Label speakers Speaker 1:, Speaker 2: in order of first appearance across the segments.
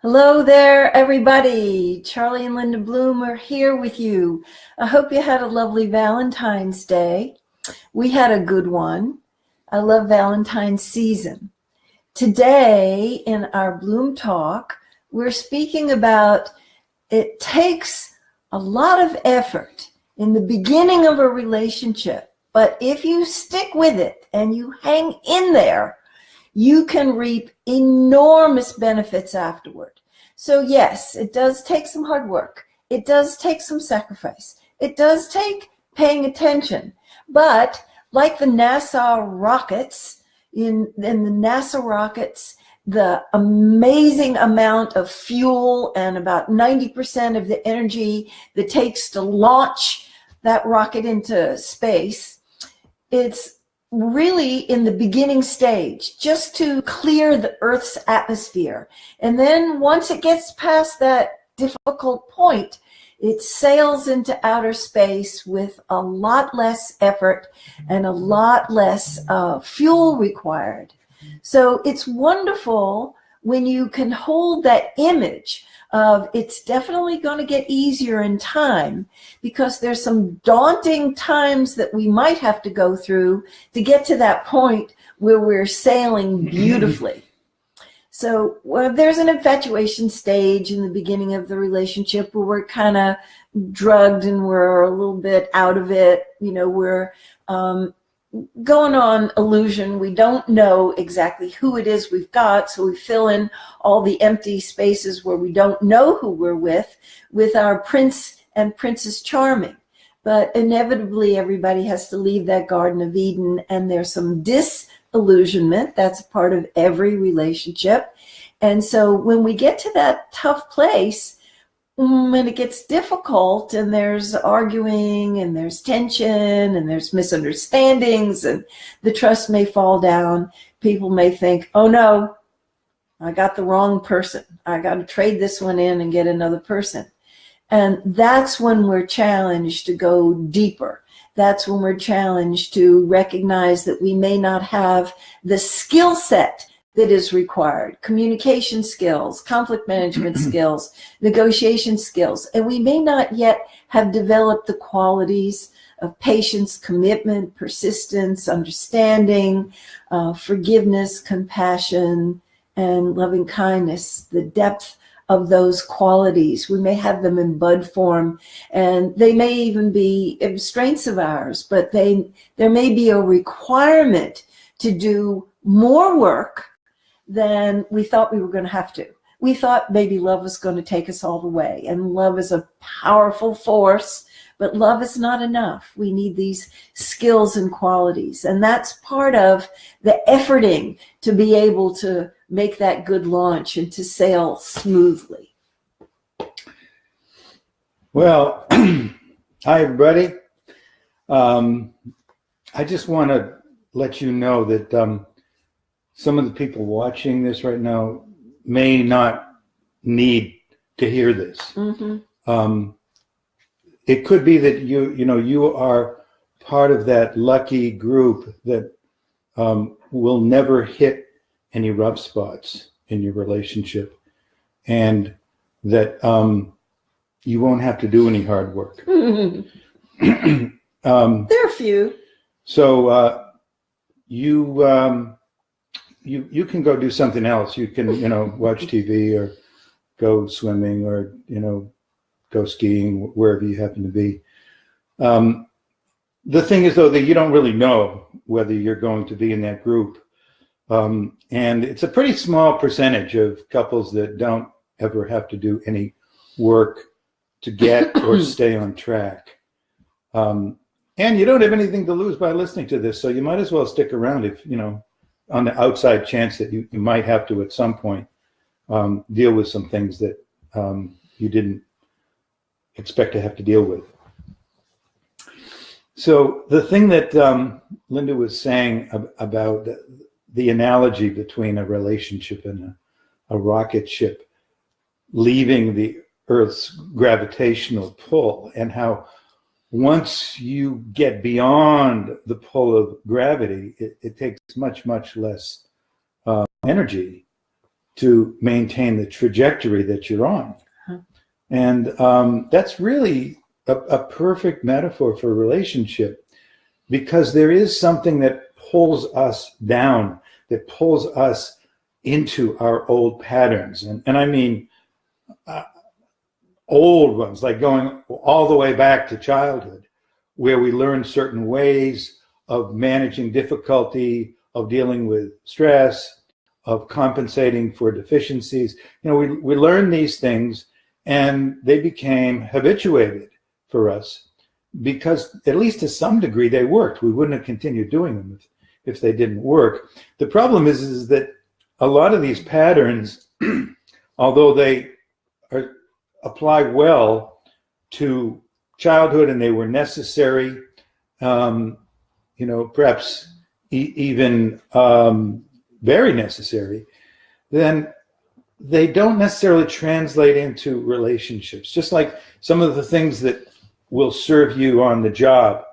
Speaker 1: Hello there, everybody. Charlie and Linda Bloom are here with you. I hope you had a lovely Valentine's Day. We had a good one. I love Valentine's season. Today, in our Bloom Talk, we're speaking about it takes a lot of effort in the beginning of a relationship, but if you stick with it and you hang in there, you can reap enormous benefits afterward. So yes, it does take some hard work. It does take some sacrifice. It does take paying attention. But like the NASA rockets, in the NASA rockets, the amazing amount of fuel and about 90% of the energy that takes to launch that rocket into space, it's really in the beginning stage, just to clear the Earth's atmosphere. And then once it gets past that difficult point, it sails into outer space with a lot less effort and a lot less fuel required. So it's wonderful when you can hold that image of it's definitely going to get easier in time, because there's some daunting times that we might have to go through to get to that point where we're sailing beautifully. So there's an infatuation stage in the beginning of the relationship where we're kind of drugged and we're a little bit out of it. You know, we're going on illusion. We don't know exactly who it is we've got, so we fill in all the empty spaces where we don't know who we're with our Prince and Princess Charming. But inevitably, everybody has to leave that Garden of Eden, and there's some disillusionment. That's a part of every relationship. And so when we get to that tough place, when it gets difficult and there's arguing and there's tension and there's misunderstandings and the trust may fall down, people may think, oh no, I got the wrong person. I got to trade this one in and get another person. And that's when we're challenged to go deeper. That's when we're challenged to recognize that we may not have the skill set that is required, communication skills, conflict management skills, negotiation skills, and we may not yet have developed the qualities of patience, commitment, persistence, understanding, forgiveness, compassion, and loving kindness, the depth of those qualities. We may have them in bud form, and they may even be strengths of ours, but there may be a requirement to do more work than we thought we were going to have to. We thought maybe love was going to take us all the way, and love is a powerful force, but love is not enough. We need these skills and qualities, and that's part of the efforting to be able to make that good launch and to sail smoothly.
Speaker 2: Well, hi everybody. I just want to let you know that some of the people watching this right now may not need to hear this. Mm-hmm. It could be that you are part of that lucky group that will never hit any rough spots in your relationship, and that you won't have to do any hard work.
Speaker 1: Mm-hmm. There are a few.
Speaker 2: So you can go do something else. You can, watch TV or go swimming or, go skiing, wherever you happen to be. The thing is, though, that you don't really know whether you're going to be in that group. And it's a pretty small percentage of couples that don't ever have to do any work to get or stay on track. And you don't have anything to lose by listening to this, so you might as well stick around if, on the outside chance that you might have to at some point deal with some things that you didn't expect to have to deal with. So the thing that Linda was saying about the analogy between a relationship and a rocket ship leaving the Earth's gravitational pull, and how once you get beyond the pull of gravity, it takes much, much less energy to maintain the trajectory that you're on. And that's really a perfect metaphor for a relationship, because there is something that pulls us down, that pulls us into our old patterns. And I mean, old ones, like going all the way back to childhood, where we learn certain ways of managing difficulty, of dealing with stress, of compensating for deficiencies. You know, we learn these things, and they became habituated for us because, at least to some degree, they worked. We wouldn't have continued doing them if they didn't work. The problem is that a lot of these patterns, although they apply well to childhood and they were necessary, perhaps even very necessary, then they don't necessarily translate into relationships. Just like some of the things that will serve you on the job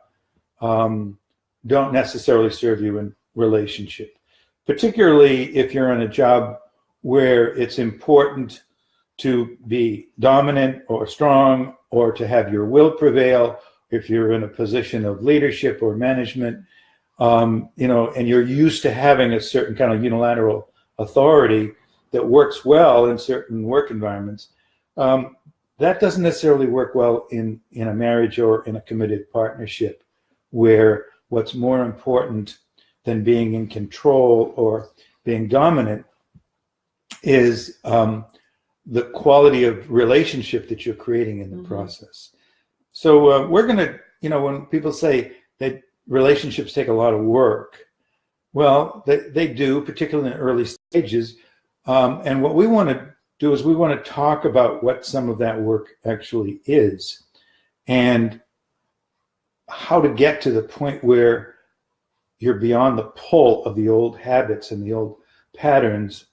Speaker 2: don't necessarily serve you in relationship, particularly if you're in a job where it's important to be dominant or strong, or to have your will prevail. If you're in a position of leadership or management, and you're used to having a certain kind of unilateral authority that works well in certain work environments, that doesn't necessarily work well in a marriage or in a committed partnership, where what's more important than being in control or being dominant is the quality of relationship that you're creating in the process. So we're going to, when people say that relationships take a lot of work, well, they do, particularly in the early stages. And what we want to do is we want to talk about what some of that work actually is, and how to get to the point where you're beyond the pull of the old habits and the old patterns,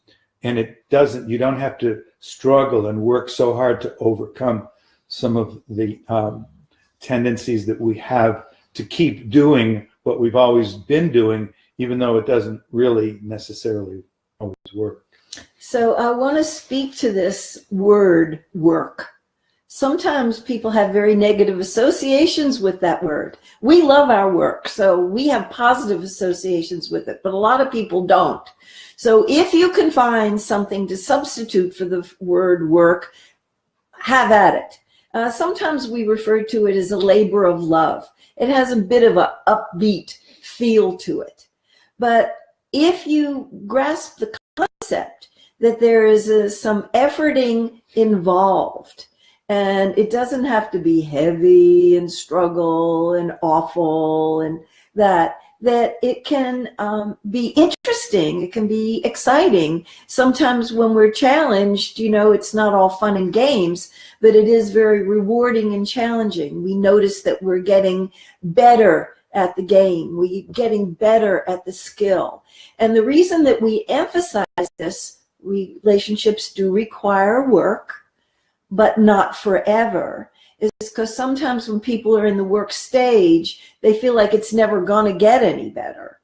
Speaker 2: and you don't have to struggle and work so hard to overcome some of the tendencies that we have to keep doing what we've always been doing, even though it doesn't really necessarily always work.
Speaker 1: So I want to speak to this word, work. Sometimes people have very negative associations with that word. We love our work, so we have positive associations with it, but a lot of people don't. So if you can find something to substitute for the word work, have at it. Sometimes we refer to it as a labor of love. It has a bit of an upbeat feel to it. But if you grasp the concept that there is some efforting involved, and it doesn't have to be heavy and struggle and awful, and that it can be interesting, it can be exciting. Sometimes when we're challenged, it's not all fun and games, but it is very rewarding and challenging. We notice that we're getting better at the game, we're getting better at the skill. And the reason that we emphasize this, relationships do require work, but not forever, is because sometimes when people are in the work stage, they feel like it's never going to get any better.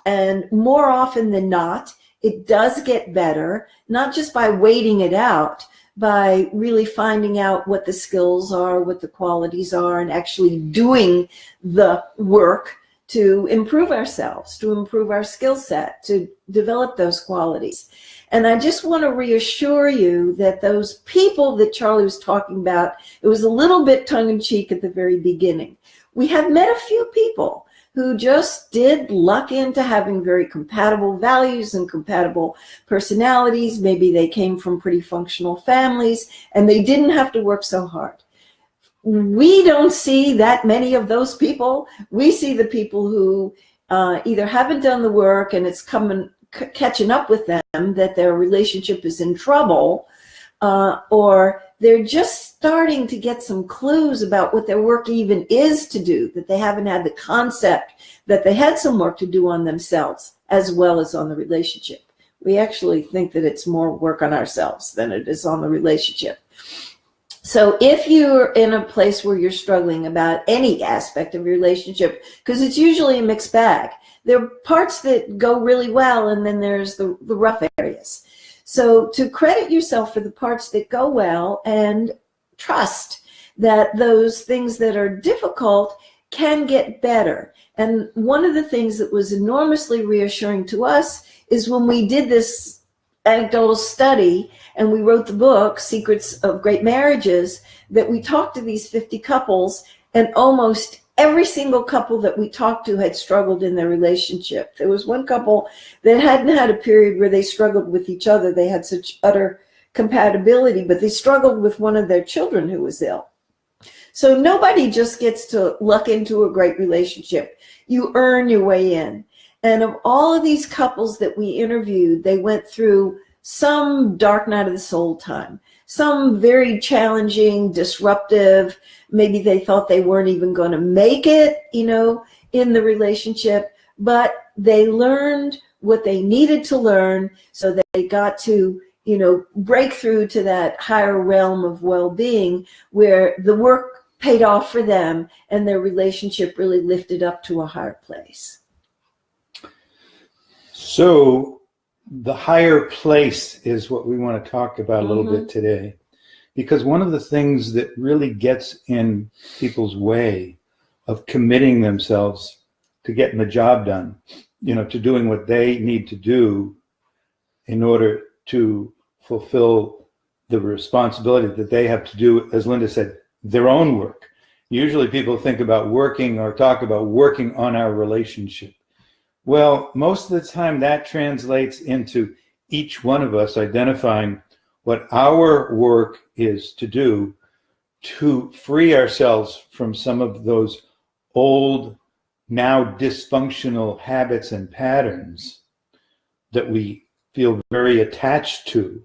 Speaker 1: And more often than not, it does get better, not just by waiting it out, by really finding out what the skills are, what the qualities are, and actually doing the work to improve ourselves, to improve our skill set, to develop those qualities. And I just want to reassure you that those people that Charlie was talking about, it was a little bit tongue-in-cheek at the very beginning. We have met a few people who just did luck into having very compatible values and compatible personalities. Maybe they came from pretty functional families and they didn't have to work so hard. We don't see that many of those people. We see the people who either haven't done the work and it's catching up with them, that their relationship is in trouble, or they're just starting to get some clues about what their work even is to do, that they haven't had the concept that they had some work to do on themselves as well as on the relationship. We actually think that it's more work on ourselves than it is on the relationship. So if you're in a place where you're struggling about any aspect of your relationship, because it's usually a mixed bag, there are parts that go really well, and then there's the rough areas. So to credit yourself for the parts that go well and trust that those things that are difficult can get better. And one of the things that was enormously reassuring to us is when we did this anecdotal study and we wrote the book, Secrets of Great Marriages, that we talked to these 50 couples, and almost every single couple that we talked to had struggled in their relationship. There was one couple that hadn't had a period where they struggled with each other. They had such utter compatibility, but they struggled with one of their children who was ill. So nobody just gets to luck into a great relationship. You earn your way in. And of all of these couples that we interviewed, they went through some dark night of the soul time, some very challenging, disruptive, maybe they thought they weren't even going to make it, in the relationship, but they learned what they needed to learn so that they got to, break through to that higher realm of well-being where the work paid off for them and their relationship really lifted up to a higher place.
Speaker 2: So the higher place is what we want to talk about a little bit today, because one of the things that really gets in people's way of committing themselves to getting the job done, to doing what they need to do in order to fulfill the responsibility that they have to do, as Linda said, their own work. Usually people think about working or talk about working on our relationship. Well, most of the time that translates into each one of us identifying what our work is to do to free ourselves from some of those old, now dysfunctional habits and patterns that we feel very attached to,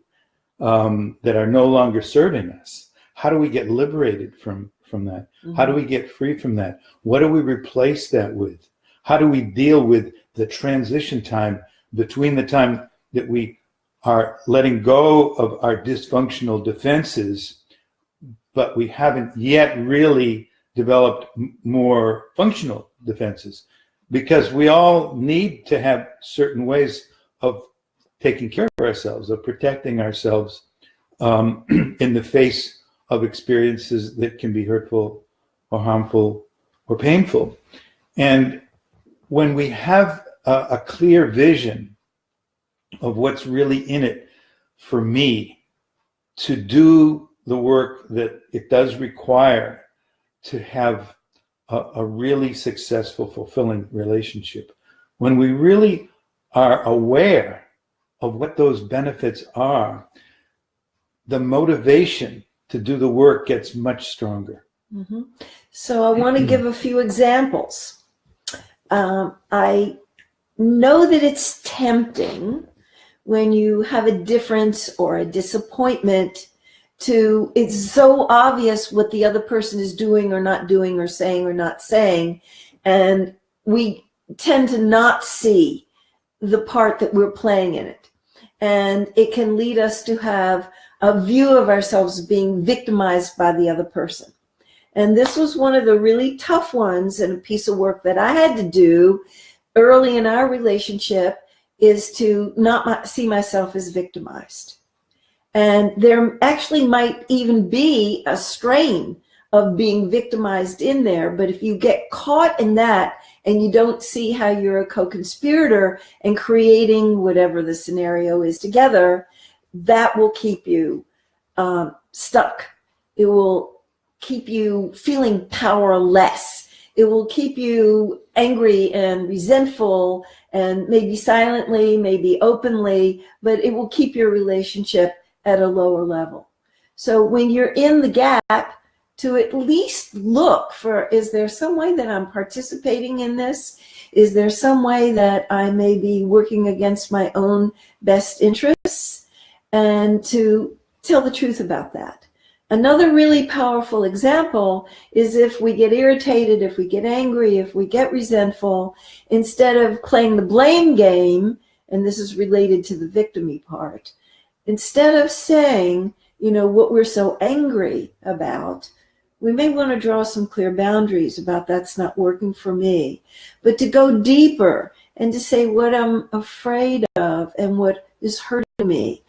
Speaker 2: that are no longer serving us. How do we get liberated from that? How do we get free from that? What do we replace that with? How do we deal with the transition time between the time that we are letting go of our dysfunctional defenses, but we haven't yet really developed more functional defenses? Because we all need to have certain ways of taking care of ourselves, of protecting ourselves in the face of experiences that can be hurtful or harmful or painful. And when we have a clear vision of what's really in it for me to do the work that it does require to have a really successful, fulfilling relationship, when we really are aware of what those benefits are, the motivation to do the work gets much stronger.
Speaker 1: So I want to give a few examples. I know that it's tempting when you have a difference or a disappointment it's so obvious what the other person is doing or not doing or saying or not saying, and we tend to not see the part that we're playing in it. And it can lead us to have a view of ourselves being victimized by the other person. And this was one of the really tough ones, and a piece of work that I had to do early in our relationship is to not see myself as victimized. And there actually might even be a strain of being victimized in there, but if you get caught in that and you don't see how you're a co-conspirator and creating whatever the scenario is together, that will keep you stuck. It will keep you feeling powerless. It will keep you angry and resentful, and maybe silently, maybe openly, but it will keep your relationship at a lower level. So when you're in the gap, to at least look for, is there some way that I'm participating in this? Is there some way that I may be working against my own best interests? And to tell the truth about that. Another really powerful example is if we get irritated, if we get angry, if we get resentful, instead of playing the blame game, and this is related to the victim-y part, instead of saying, what we're so angry about, we may want to draw some clear boundaries about that's not working for me, but to go deeper and to say what I'm afraid of and what is hurting me,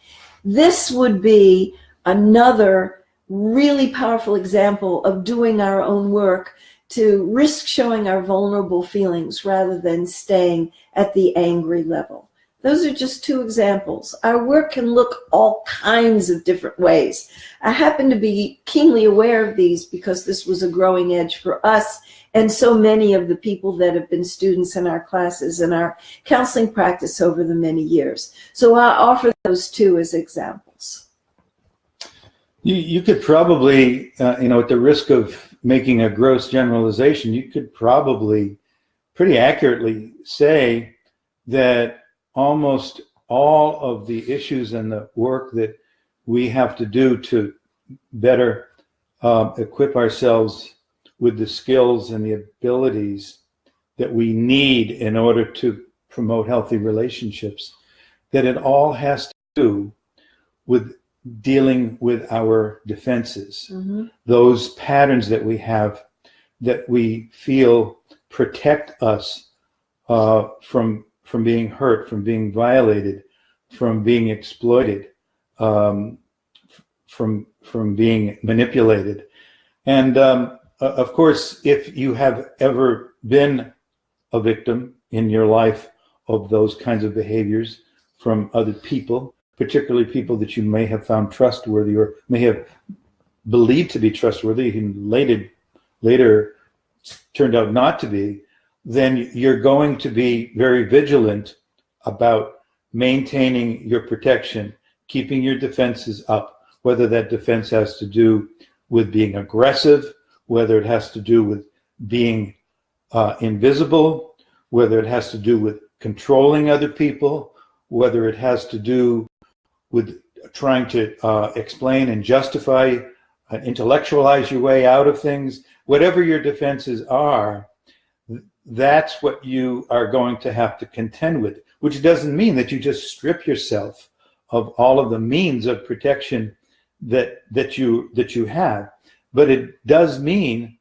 Speaker 1: This would be another really powerful example of doing our own work to risk showing our vulnerable feelings rather than staying at the angry level. Those are just two examples. Our work can look all kinds of different ways. I happen to be keenly aware of these because this was a growing edge for us and so many of the people that have been students in our classes and our counseling practice over the many years. So I offer those two as examples.
Speaker 2: You could probably, at the risk of making a gross generalization, you could probably pretty accurately say that almost all of the issues and the work that we have to do to better equip ourselves with the skills and the abilities that we need in order to promote healthy relationships, that it all has to do with dealing with our defenses, those patterns that we have that we feel protect us from being hurt, from being violated, from being exploited, from being manipulated. And of course, if you have ever been a victim in your life of those kinds of behaviors from other people, particularly people that you may have found trustworthy or may have believed to be trustworthy and later turned out not to be, then you're going to be very vigilant about maintaining your protection, keeping your defenses up, whether that defense has to do with being aggressive, whether it has to do with being invisible, whether it has to do with controlling other people, whether it has to do with trying to explain and justify, intellectualize your way out of things. Whatever your defenses are, that's what you are going to have to contend with, which doesn't mean that you just strip yourself of all of the means of protection that you have. But it does mean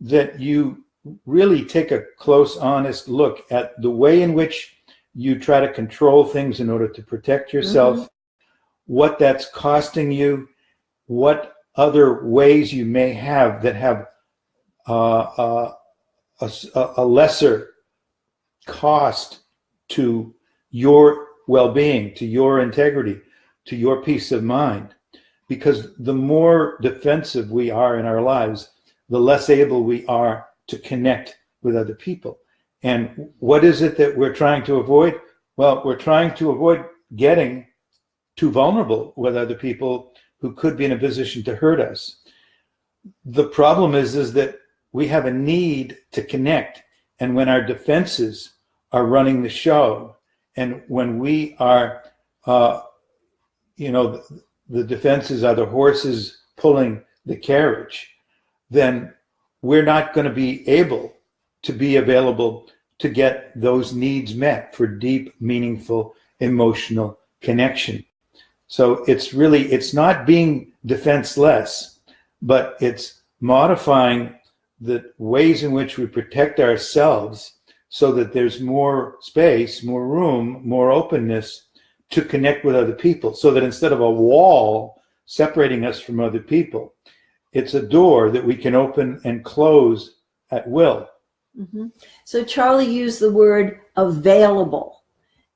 Speaker 2: that you really take a close, honest look at the way in which you try to control things in order to protect yourself, what that's costing you, what other ways you may have that have a lesser cost to your well-being, to your integrity, to your peace of mind. Because the more defensive we are in our lives, the less able we are to connect with other people. And what is it that we're trying to avoid? Well, we're trying to avoid getting too vulnerable with other people who could be in a position to hurt us. The problem is that we have a need to connect. And when our defenses are running the show, and when we are, the defenses are the horses pulling the carriage, then we're not going to be able to be available to get those needs met for deep, meaningful, emotional connection. So it's not being defenseless, but it's modifying the ways in which we protect ourselves so that there's more space, more room, more openness to connect with other people, so that instead of a wall separating us from other people, it's a door that we can open and close at will.
Speaker 1: So Charlie used the word available,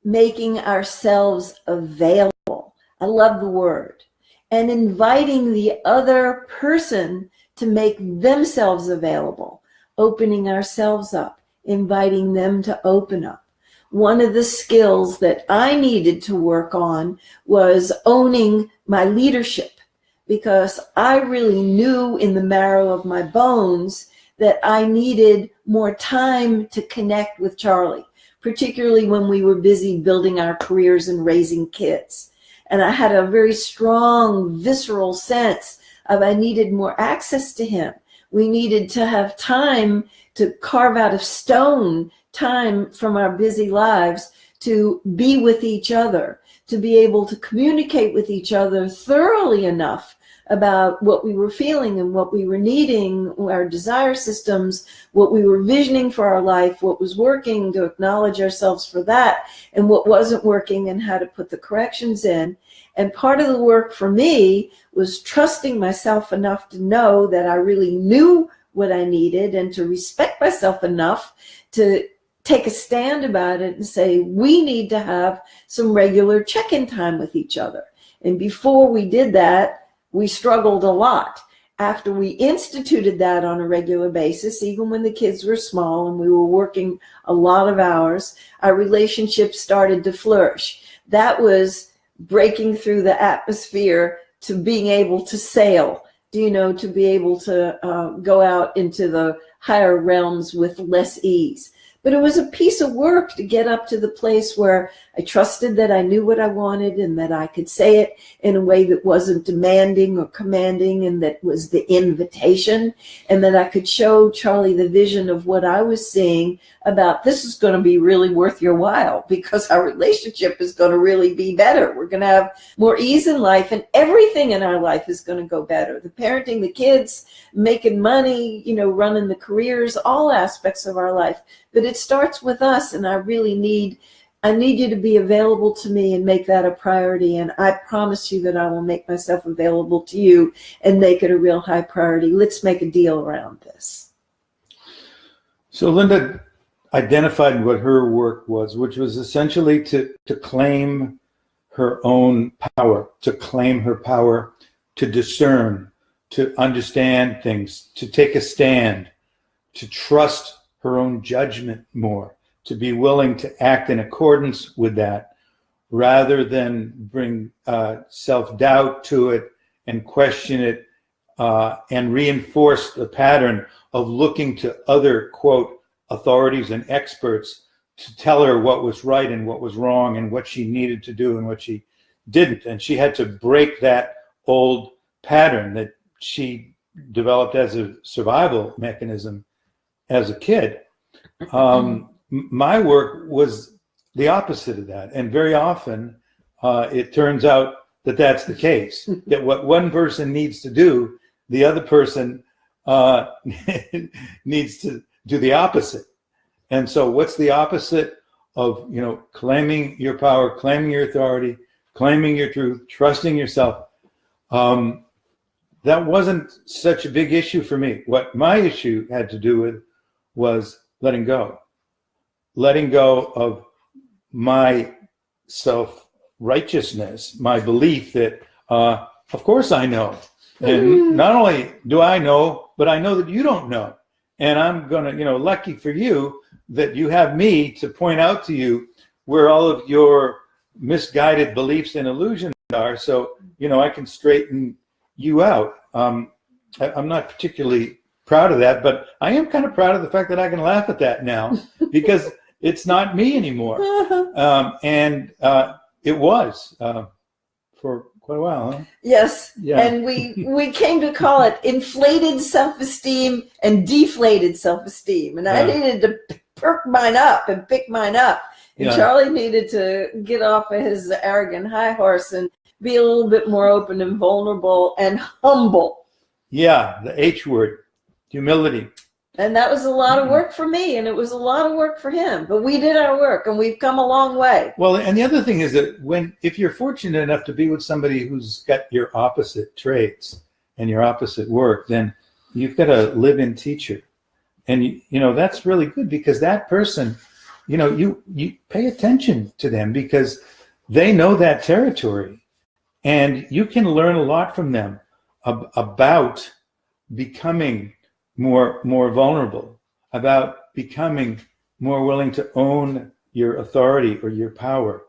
Speaker 1: making ourselves available. I love the word. And inviting the other person to make themselves available, opening ourselves up, inviting them to open up. One of the skills that I needed to work on was owning my leadership, because I really knew in the marrow of my bones that I needed more time to connect with Charlie, particularly when we were busy building our careers and raising kids. And I had a very strong, visceral sense of I needed more access to him. We needed to have time to carve out of stone time from our busy lives to be with each other, to be able to communicate with each other thoroughly enough about what we were feeling and what we were needing, our desire systems, what we were visioning for our life, what was working, to acknowledge ourselves for that, and what wasn't working and how to put the corrections in. And part of the work for me was trusting myself enough to know that I really knew what I needed, and to respect myself enough to take a stand about it and say, we need to have some regular check-in time with each other. And before we did that, we struggled a lot. After we instituted that on a regular basis, even when the kids were small and we were working a lot of hours, our relationship started to flourish. That was breaking through the atmosphere to being able to sail, to be able to go out into the higher realms with less ease. But it was a piece of work to get up to the place where I trusted that I knew what I wanted and that I could say it in a way that wasn't demanding or commanding, and that was the invitation, and that I could show Charlie the vision of what I was seeing about this is going to be really worth your while, because our relationship is going to really be better. We're going to have more ease in life, and everything in our life is going to go better. The parenting, the kids, making money, running the careers, all aspects of our life. But it starts with us, and I need you to be available to me and make that a priority. And I promise you that I will make myself available to you and make it a real high priority. Let's make a deal around this.
Speaker 2: So Linda identified what her work was, which was essentially to claim her own power, to claim her power, to discern, to understand things, to take a stand, to trust her own judgment more, to be willing to act in accordance with that, rather than bring self-doubt to it and question it and reinforce the pattern of looking to other, quote, authorities and experts to tell her what was right and what was wrong and what she needed to do and what she didn't. And she had to break that old pattern that she developed as a survival mechanism as a kid. My work was the opposite of that. And very often it turns out that that's the case, that what one person needs to do, the other person needs to do the opposite. And so what's the opposite of, claiming your power, claiming your authority, claiming your truth, trusting yourself? That wasn't such a big issue for me. What my issue had to do with was letting go of my self-righteousness, my belief that, of course I know. And not only do I know, but I know that you don't know. And I'm going to, lucky for you that you have me to point out to you where all of your misguided beliefs and illusions are. So, I can straighten you out. I'm not particularly proud of that, but I am kind of proud of the fact that I can laugh at that now because it's not me anymore. And it was for quite a while, huh?
Speaker 1: Yes.
Speaker 2: Yeah.
Speaker 1: And we came to call it inflated self-esteem and deflated self-esteem. And I needed to perk mine up and pick mine up. And Charlie needed to get off of his arrogant high horse and be a little bit more open and vulnerable and humble.
Speaker 2: Yeah, the H word, humility.
Speaker 1: And that was a lot of work for me, and it was a lot of work for him. But we did our work, and we've come a long way.
Speaker 2: Well, and the other thing is that if you're fortunate enough to be with somebody who's got your opposite traits and your opposite work, then you've got a live-in teacher. And, that's really good because that person, you pay attention to them because they know that territory. And you can learn a lot from them about becoming more vulnerable, about becoming more willing to own your authority or your power,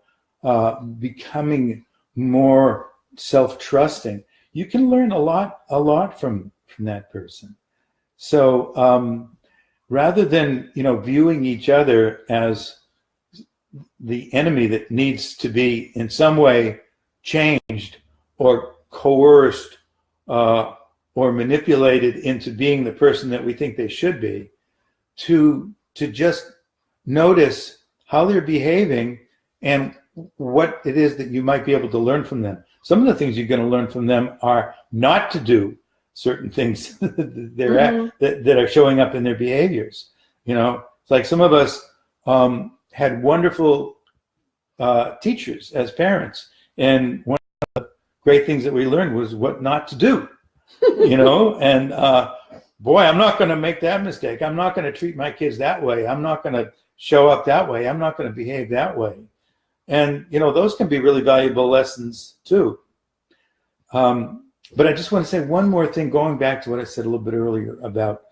Speaker 2: becoming more self-trusting. You can learn a lot from that person. So rather than viewing each other as the enemy that needs to be in some way changed or coerced or manipulated into being the person that we think they should be, to just notice how they're behaving and what it is that you might be able to learn from them. Some of the things you're going to learn from them are not to do certain things that are showing up in their behaviors. It's like some of us had wonderful teachers as parents, and one of great things that we learned was what not to do, and boy, I'm not going to make that mistake. I'm not going to treat my kids that way. I'm not going to show up that way. I'm not going to behave that way. And, those can be really valuable lessons too. But I just want to say one more thing, going back to what I said a little bit earlier about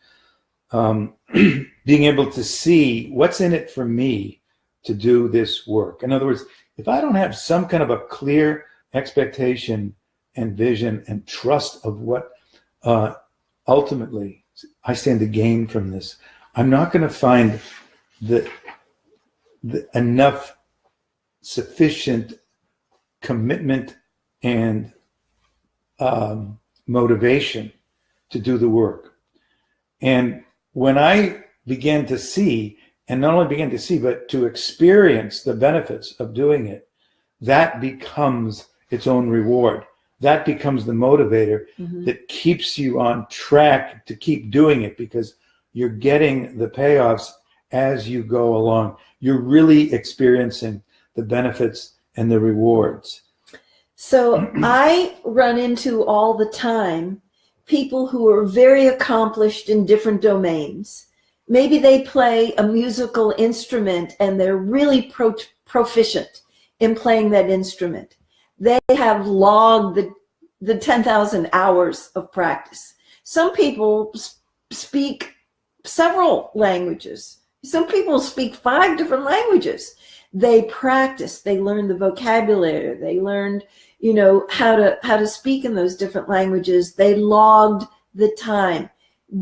Speaker 2: being able to see what's in it for me to do this work. In other words, if I don't have some kind of a clear expectation and vision and trust of what ultimately I stand to gain from this, I'm not going to find the enough sufficient commitment and motivation to do the work. And when I began to see, and not only began to see, but to experience the benefits of doing it, that becomes its own reward. That becomes the motivator that keeps you on track to keep doing it, because you're getting the payoffs as you go along. You're really experiencing the benefits and the rewards.
Speaker 1: So I run into all the time people who are very accomplished in different domains. Maybe they play a musical instrument and they're really proficient in playing that instrument. They have logged the 10,000 hours of practice. Some people speak several languages. Some people speak 5 different languages. They practice, they learn the vocabulary, they learned, how to speak in those different languages. They logged the time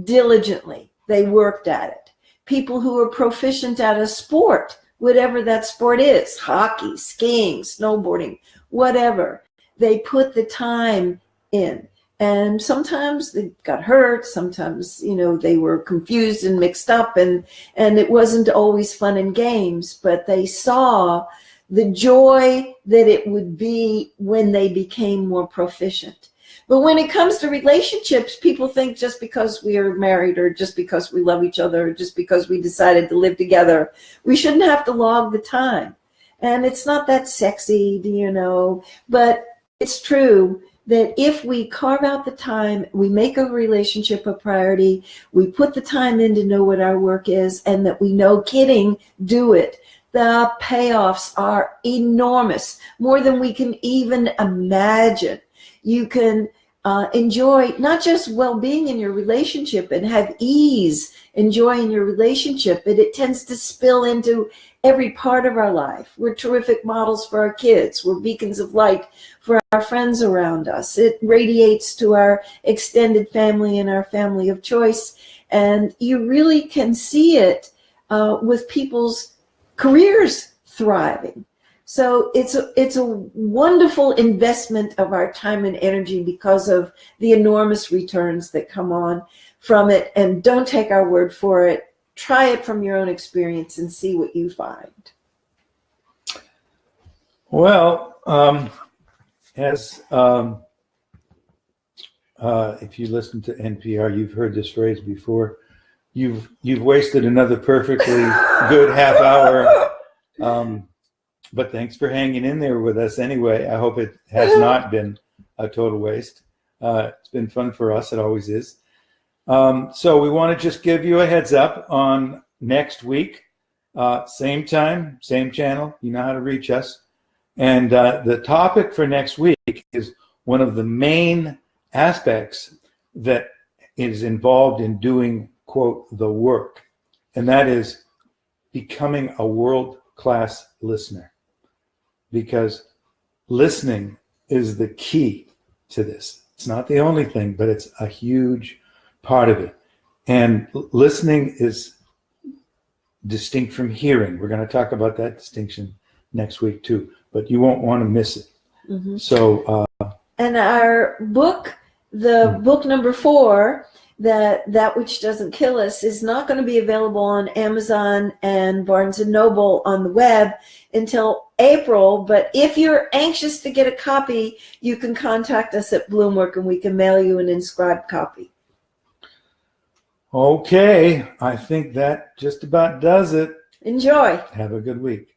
Speaker 1: diligently. They worked at it. People who are proficient at a sport, whatever that sport is, hockey, skiing, snowboarding, whatever, they put the time in. And sometimes they got hurt. Sometimes, they were confused and mixed up, and it wasn't always fun and games, but they saw the joy that it would be when they became more proficient. But when it comes to relationships, people think just because we are married, or just because we love each other, or just because we decided to live together, we shouldn't have to log the time. And it's not that sexy, but it's true that if we carve out the time, we make a relationship a priority, we put the time in to know what our work is, and that we know kidding, do it. The payoffs are enormous, more than we can even imagine. You can enjoy not just well-being in your relationship and have ease, enjoy in your relationship, but it tends to spill into every part of our life. We're terrific models for our kids. We're beacons of light for our friends around us. It radiates to our extended family and our family of choice. And you really can see it with people's careers thriving. So it's a wonderful investment of our time and energy because of the enormous returns that come on from it. And don't take our word for it. Try it from your own experience and see what you find.
Speaker 2: Well, if you listen to NPR, you've heard this phrase before. You've wasted another perfectly good half hour. But thanks for hanging in there with us anyway. I hope it has not been a total waste. It's been fun for us. It always is. So we want to just give you a heads up on next week. Same time, same channel. You know how to reach us. And the topic for next week is one of the main aspects that is involved in doing, quote, the work. And that is becoming a world-class listener. Because listening is the key to this. It's not the only thing, but it's a huge part of it. And listening is distinct from hearing. We're going to talk about that distinction next week too, but you won't want to miss it. Mm-hmm. So,
Speaker 1: and our book, the book number 4, that which doesn't kill us, is not going to be available on Amazon and Barnes & Noble on the web until April. But if you're anxious to get a copy, you can contact us at Bloomwork and we can mail you an inscribed copy.
Speaker 2: Okay, I think that just about does it.
Speaker 1: Enjoy.
Speaker 2: Have a good week.